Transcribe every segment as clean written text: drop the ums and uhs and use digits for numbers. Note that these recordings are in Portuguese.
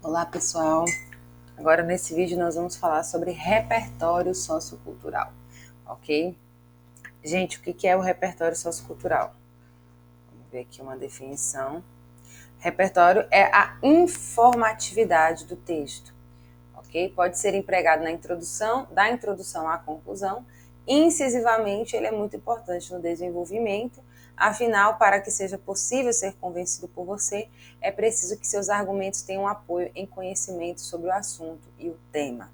Olá pessoal, agora nesse vídeo nós vamos falar sobre repertório sociocultural, ok? Gente, o que é o repertório sociocultural? Vamos ver aqui uma definição. Repertório é a informatividade do texto, ok? Pode ser empregado na introdução, da introdução à conclusão. Incisivamente, ele é muito importante no desenvolvimento. Afinal, para que seja possível ser convencido por você, é preciso que seus argumentos tenham apoio em conhecimento sobre o assunto e o tema.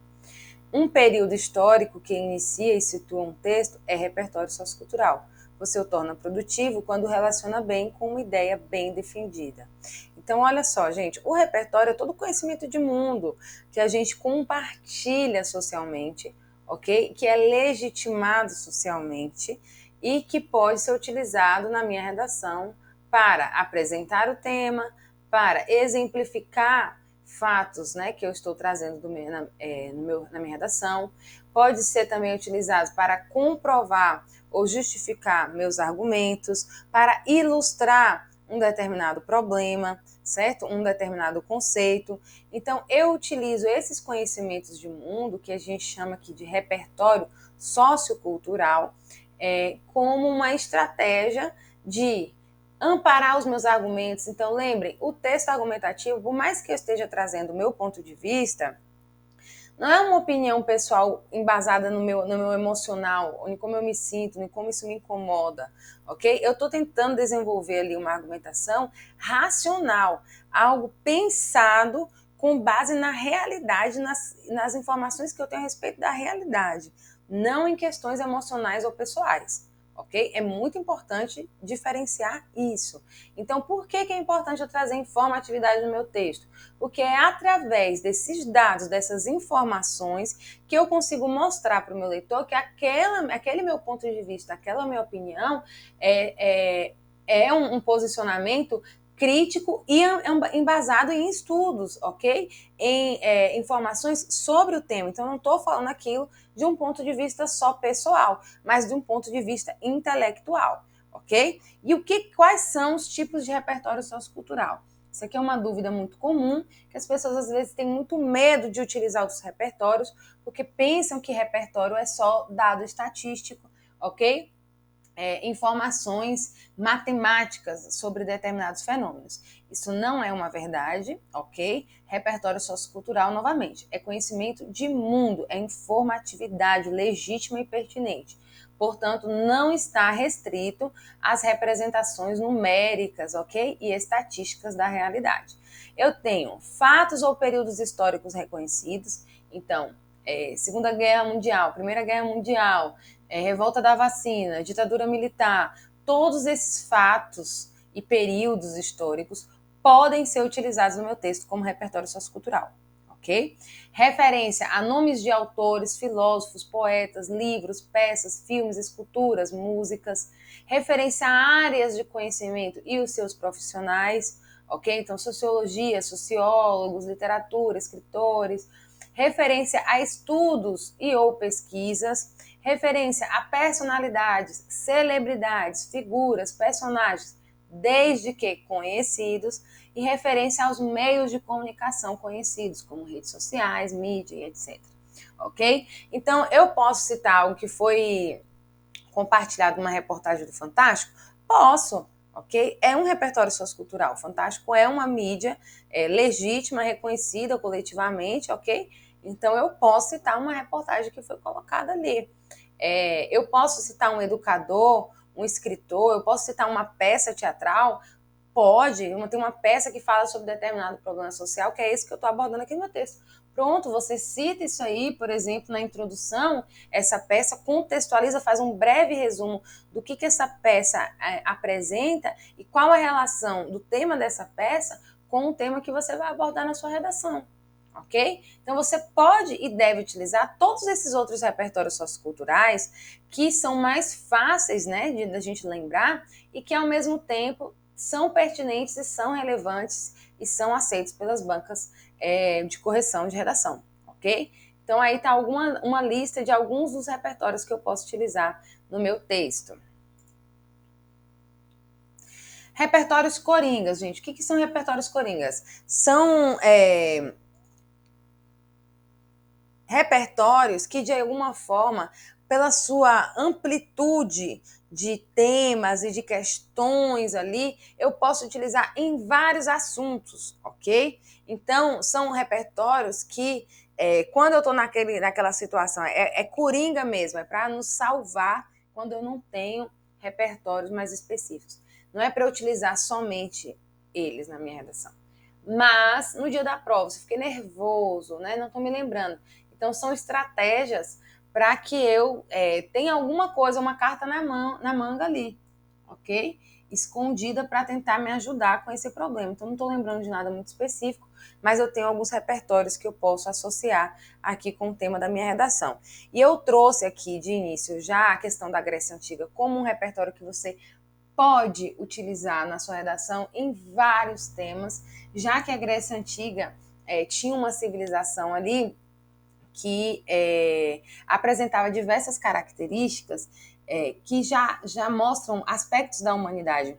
Um período histórico que inicia e situa um texto é repertório sociocultural. Você o torna produtivo quando relaciona bem com uma ideia bem defendida. Então, olha só, gente, o repertório é todo conhecimento de mundo que a gente compartilha socialmente, ok? Que é legitimado socialmente e que pode ser utilizado na minha redação para apresentar o tema, para exemplificar fatos, né, que eu estou trazendo na minha redação. Pode ser também utilizado para comprovar ou justificar meus argumentos, para ilustrar um determinado problema, certo? Um determinado conceito. Então, eu utilizo esses conhecimentos de mundo, que a gente chama aqui de repertório sociocultural, como uma estratégia de amparar os meus argumentos. Então, lembrem, o texto argumentativo, por mais que eu esteja trazendo o meu ponto de vista, não é uma opinião pessoal embasada no meu emocional, em como eu me sinto, em como isso me incomoda, ok? Eu estou tentando desenvolver ali uma argumentação racional, algo pensado com base na realidade, nas informações que eu tenho a respeito da realidade, não em questões emocionais ou pessoais. Ok? É muito importante diferenciar isso. Então, por que é importante eu trazer informatividade no meu texto? Porque é através desses dados, dessas informações, que eu consigo mostrar para o meu leitor que aquele meu ponto de vista, aquela minha opinião é um posicionamento crítico e embasado em estudos, ok? Em informações sobre o tema. Então, eu não estou falando aquilo de um ponto de vista só pessoal, mas de um ponto de vista intelectual, ok? E quais são os tipos de repertório sociocultural? Isso aqui é uma dúvida muito comum, que as pessoas às vezes têm muito medo de utilizar os repertórios, porque pensam que repertório é só dado estatístico, ok? Informações matemáticas sobre determinados fenômenos. Isso não é uma verdade, ok? Repertório sociocultural, novamente, é conhecimento de mundo, é informatividade legítima e pertinente. Portanto, não está restrito às representações numéricas, ok? E estatísticas da realidade. Eu tenho fatos ou períodos históricos reconhecidos, então, Segunda Guerra Mundial, Primeira Guerra Mundial, revolta da vacina, ditadura militar, todos esses fatos e períodos históricos podem ser utilizados no meu texto como repertório sociocultural, ok? Referência a nomes de autores, filósofos, poetas, livros, peças, filmes, esculturas, músicas, referência a áreas de conhecimento e os seus profissionais, ok? Então, sociologia, sociólogos, literatura, escritores, referência a estudos e ou pesquisas, referência a personalidades, celebridades, figuras, personagens, desde que conhecidos, e referência aos meios de comunicação conhecidos, como redes sociais, mídia e etc. Ok? Então, eu posso citar algo que foi compartilhado numa reportagem do Fantástico? Posso, ok? É um repertório sociocultural. O Fantástico é uma mídia legítima, reconhecida coletivamente, ok? Então, eu posso citar uma reportagem que foi colocada ali. Eu posso citar um educador, um escritor, eu posso citar uma peça teatral. Pode, tem uma peça que fala sobre determinado problema social, que é esse que eu estou abordando aqui no meu texto. Pronto, você cita isso aí, por exemplo, na introdução, essa peça contextualiza, faz um breve resumo do que essa peça apresenta e qual a relação do tema dessa peça com o tema que você vai abordar na sua redação. Ok? Então você pode e deve utilizar todos esses outros repertórios socioculturais que são mais fáceis, né, da gente lembrar e que ao mesmo tempo são pertinentes e são relevantes e são aceitos pelas bancas de correção de redação, ok? Então aí está uma lista de alguns dos repertórios que eu posso utilizar no meu texto. Repertórios coringas, gente. O que são repertórios coringas? São repertórios que, de alguma forma, pela sua amplitude de temas e de questões ali, eu posso utilizar em vários assuntos, ok? Então, são repertórios que, quando eu estou naquela situação, é coringa mesmo, é para nos salvar quando eu não tenho repertórios mais específicos. Não é para eu utilizar somente eles na minha redação. Mas, no dia da prova, se eu fiquei nervoso, né, não estou me lembrando. Então, são estratégias para que eu tenha alguma coisa, uma carta na manga ali, ok? Escondida para tentar me ajudar com esse problema. Então, não estou lembrando de nada muito específico, mas eu tenho alguns repertórios que eu posso associar aqui com o tema da minha redação. E eu trouxe aqui de início já a questão da Grécia Antiga como um repertório que você pode utilizar na sua redação em vários temas, já que a Grécia Antiga tinha uma civilização ali que apresentava diversas características que já mostram aspectos da humanidade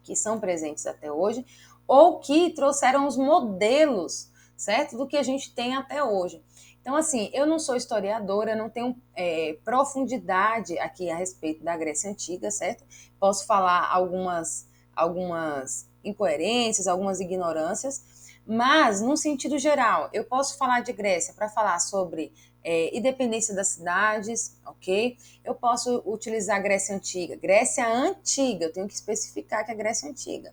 que são presentes até hoje, ou que trouxeram os modelos, certo? Do que a gente tem até hoje. Então, assim, eu não sou historiadora, não tenho profundidade aqui a respeito da Grécia Antiga, certo? Posso falar algumas incoerências, algumas ignorâncias, mas, no sentido geral, eu posso falar de Grécia para falar sobre independência das cidades, ok? Eu posso utilizar a Grécia Antiga. Grécia Antiga, eu tenho que especificar que é Grécia Antiga.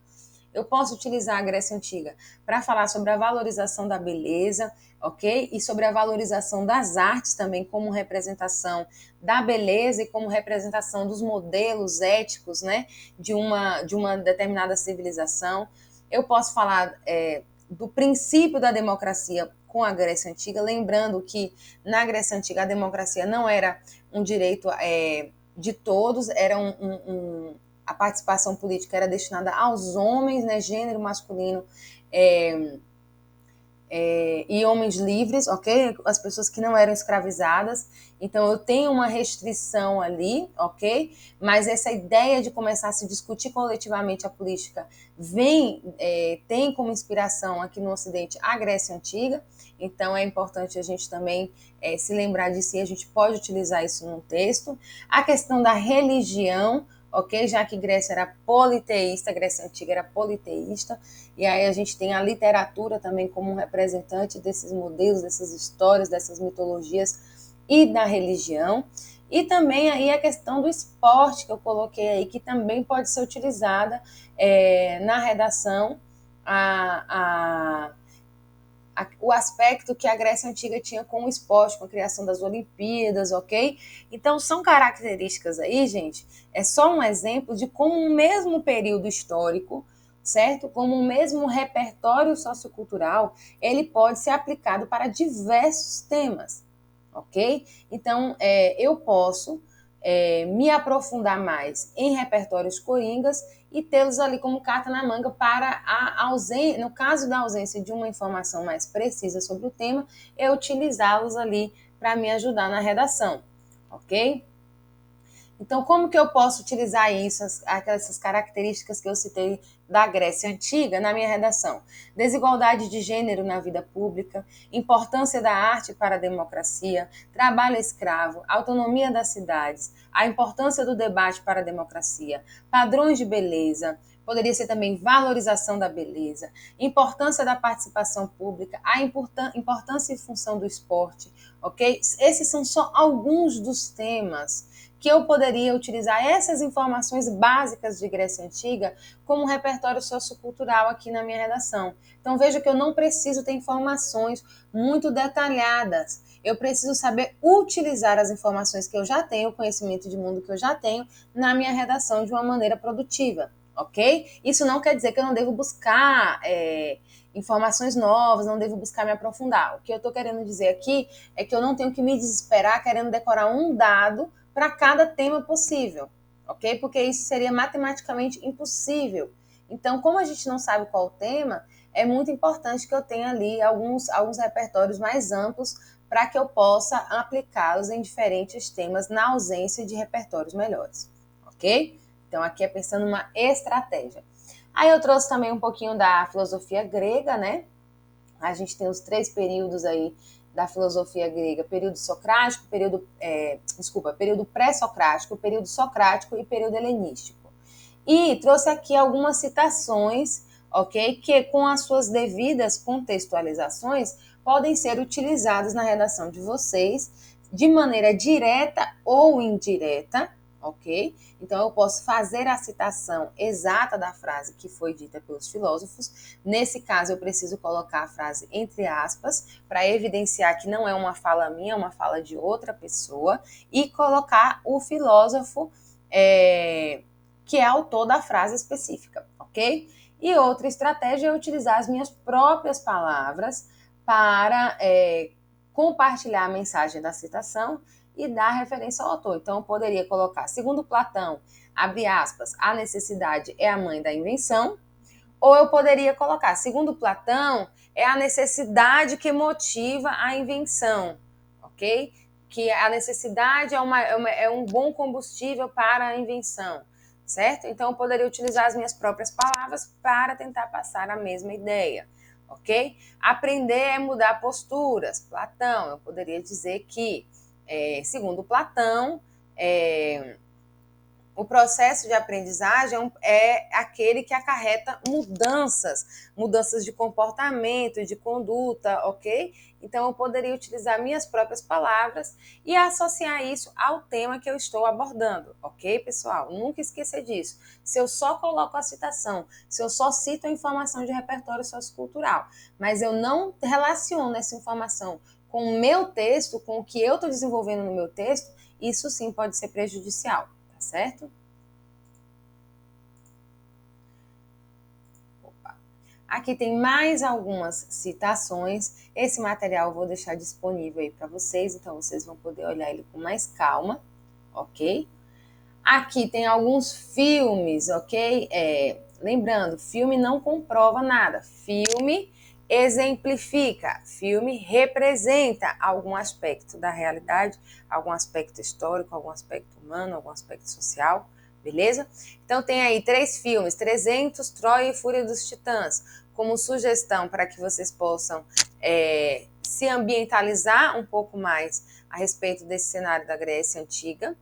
Eu posso utilizar a Grécia Antiga para falar sobre a valorização da beleza, ok? E sobre a valorização das artes também como representação da beleza e como representação dos modelos éticos, né? De uma determinada civilização. Eu posso falar do princípio da democracia com a Grécia Antiga, lembrando que na Grécia Antiga a democracia não era um direito de todos, era a participação política era destinada aos homens, né, gênero masculino e homens livres, ok? As pessoas que não eram escravizadas. Então, eu tenho uma restrição ali, ok? Mas essa ideia de começar a se discutir coletivamente a política tem como inspiração aqui no Ocidente a Grécia Antiga. Então, é importante a gente também se lembrar disso e a gente pode utilizar isso num texto. A questão da religião, ok? Já que Grécia era politeísta, Grécia Antiga era politeísta, e aí a gente tem a literatura também como um representante desses modelos, dessas histórias, dessas mitologias e da religião. E também aí a questão do esporte que eu coloquei aí, que também pode ser utilizada na redação, o aspecto que a Grécia Antiga tinha com o esporte, com a criação das Olimpíadas, ok? Então, são características aí, gente, é só um exemplo de como um mesmo período histórico, certo? Como um mesmo repertório sociocultural, ele pode ser aplicado para diversos temas, ok? Então, eu posso me aprofundar mais em repertórios coringas e tê-los ali como carta na manga para a ausência, no caso da ausência de uma informação mais precisa sobre o tema, eu utilizá-los ali para me ajudar na redação, ok? Então, como que eu posso utilizar isso, essas características que eu citei da Grécia Antiga na minha redação? Desigualdade de gênero na vida pública, importância da arte para a democracia, trabalho escravo, autonomia das cidades, a importância do debate para a democracia, padrões de beleza, poderia ser também valorização da beleza, importância da participação pública, a importância e função do esporte, ok? Esses são só alguns dos temas que eu poderia utilizar essas informações básicas de Grécia Antiga como um repertório sociocultural aqui na minha redação. Então veja que eu não preciso ter informações muito detalhadas. Eu preciso saber utilizar as informações que eu já tenho, o conhecimento de mundo que eu já tenho, na minha redação de uma maneira produtiva, ok? Isso não quer dizer que eu não devo buscar informações novas, não devo buscar me aprofundar. O que eu estou querendo dizer aqui é que eu não tenho que me desesperar querendo decorar um dado para cada tema possível, ok? Porque isso seria matematicamente impossível. Então, como a gente não sabe qual o tema, é muito importante que eu tenha ali alguns repertórios mais amplos para que eu possa aplicá-los em diferentes temas na ausência de repertórios melhores, ok? Então, aqui é pensando numa estratégia. Aí eu trouxe também um pouquinho da filosofia grega, né? A gente tem os 3 períodos aí da filosofia grega: período socrático, período pré-socrático, período socrático e período helenístico. E trouxe aqui algumas citações, ok? Que com as suas devidas contextualizações podem ser utilizadas na redação de vocês de maneira direta ou indireta, ok? Então eu posso fazer a citação exata da frase que foi dita pelos filósofos. Nesse caso, eu preciso colocar a frase entre aspas para evidenciar que não é uma fala minha, é uma fala de outra pessoa, e colocar o filósofo que é autor da frase específica, ok? E outra estratégia é utilizar as minhas próprias palavras para compartilhar a mensagem da citação e dar referência ao autor. Então, eu poderia colocar, segundo Platão, abre aspas, a necessidade é a mãe da invenção, ou eu poderia colocar, segundo Platão, é a necessidade que motiva a invenção, ok? Que a necessidade é um bom combustível para a invenção, certo? Então, eu poderia utilizar as minhas próprias palavras para tentar passar a mesma ideia, ok? Aprender é mudar posturas. Platão, eu poderia dizer que, segundo Platão, o processo de aprendizagem é aquele que acarreta mudanças de comportamento, de conduta, ok? Então, eu poderia utilizar minhas próprias palavras e associar isso ao tema que eu estou abordando, ok, pessoal? Nunca esqueça disso. Se eu só coloco a citação, se eu só cito a informação de repertório sociocultural, mas eu não relaciono essa informação com o meu texto, com o que eu estou desenvolvendo no meu texto, isso sim pode ser prejudicial. Certo? Opa. Aqui tem mais algumas citações. Esse material eu vou deixar disponível aí para vocês, então vocês vão poder olhar ele com mais calma, ok? Aqui tem alguns filmes, ok? Lembrando, filme não comprova nada. Filme exemplifica, filme representa algum aspecto da realidade, algum aspecto histórico, algum aspecto humano, algum aspecto social, beleza? Então tem aí 3 filmes, 300, Troia e Fúria dos Titãs, como sugestão para que vocês possam se ambientalizar um pouco mais a respeito desse cenário da Grécia Antiga,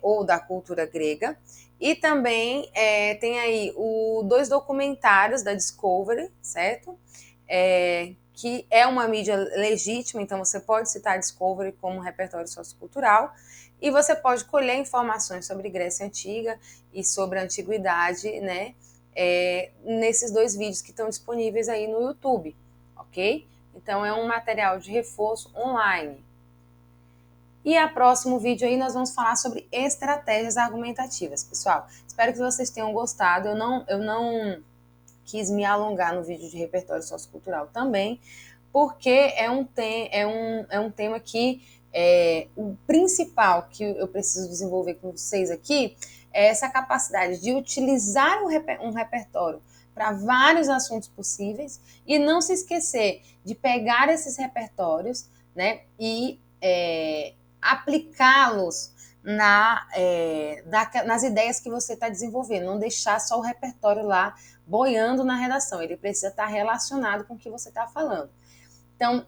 ou da cultura grega. E também tem aí 2 documentários da Discovery, certo? Que é uma mídia legítima, então você pode citar a Discovery como repertório sociocultural, e você pode colher informações sobre Grécia Antiga e sobre a Antiguidade, né? Nesses 2 vídeos que estão disponíveis aí no YouTube, ok? Então é um material de reforço online. E a próximo vídeo aí nós vamos falar sobre estratégias argumentativas, pessoal. Espero que vocês tenham gostado. Eu não quis me alongar no vídeo de repertório sociocultural também, porque é um tema que o principal que eu preciso desenvolver com vocês aqui é essa capacidade de utilizar um repertório para vários assuntos possíveis e não se esquecer de pegar esses repertórios, né, e aplicá-los nas ideias que você está desenvolvendo, não deixar só o repertório lá boiando na redação, ele precisa estar relacionado com o que você está falando. Então,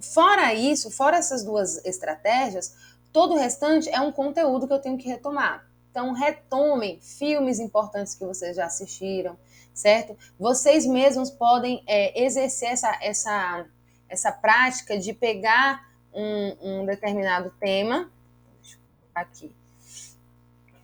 fora isso, fora essas 2 estratégias, todo o restante é um conteúdo que eu tenho que retomar. Então, retomem filmes importantes que vocês já assistiram, certo? Vocês mesmos podem exercer essa prática de pegar um determinado tema, deixa eu colocar aqui,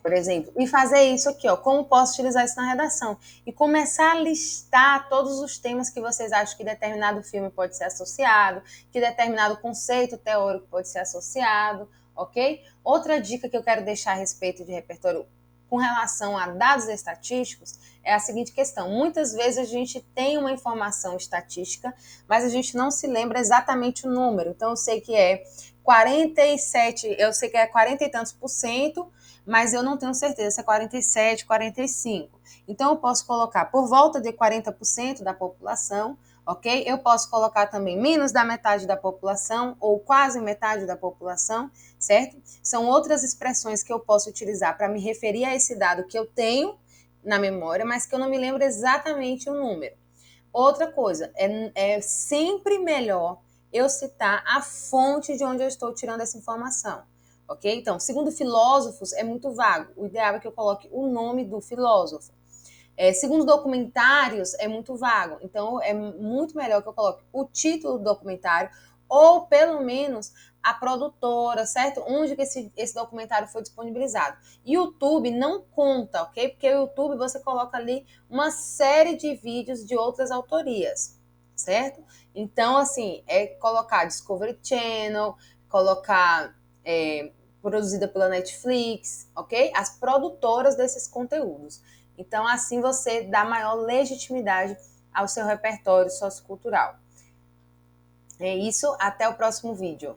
por exemplo, e fazer isso aqui, ó, como posso utilizar isso na redação? E começar a listar todos os temas que vocês acham que determinado filme pode ser associado, que determinado conceito teórico pode ser associado, ok? Outra dica que eu quero deixar a respeito de repertório com relação a dados estatísticos é a seguinte questão: muitas vezes a gente tem uma informação estatística, mas a gente não se lembra exatamente o número. Então eu sei que é 47, eu sei que é 40 e tantos por cento, mas eu não tenho certeza se é 47, 45. Então eu posso colocar por volta de 40% da população, ok? Eu posso colocar também menos da metade da população ou quase metade da população, certo? São outras expressões que eu posso utilizar para me referir a esse dado que eu tenho, na memória, mas que eu não me lembro exatamente o número. Outra coisa, é sempre melhor eu citar a fonte de onde eu estou tirando essa informação, ok? Então, segundo filósofos, é muito vago. O ideal é que eu coloque o nome do filósofo. Segundo documentários, é muito vago. Então, é muito melhor que eu coloque o título do documentário ou, pelo menos, a produtora, certo? Onde que esse documentário foi disponibilizado. YouTube não conta, ok? Porque o YouTube você coloca ali uma série de vídeos de outras autorias, certo? Então, assim, é colocar Discovery Channel, colocar produzida pela Netflix, ok? As produtoras desses conteúdos. Então, assim você dá maior legitimidade ao seu repertório sociocultural. É isso, até o próximo vídeo.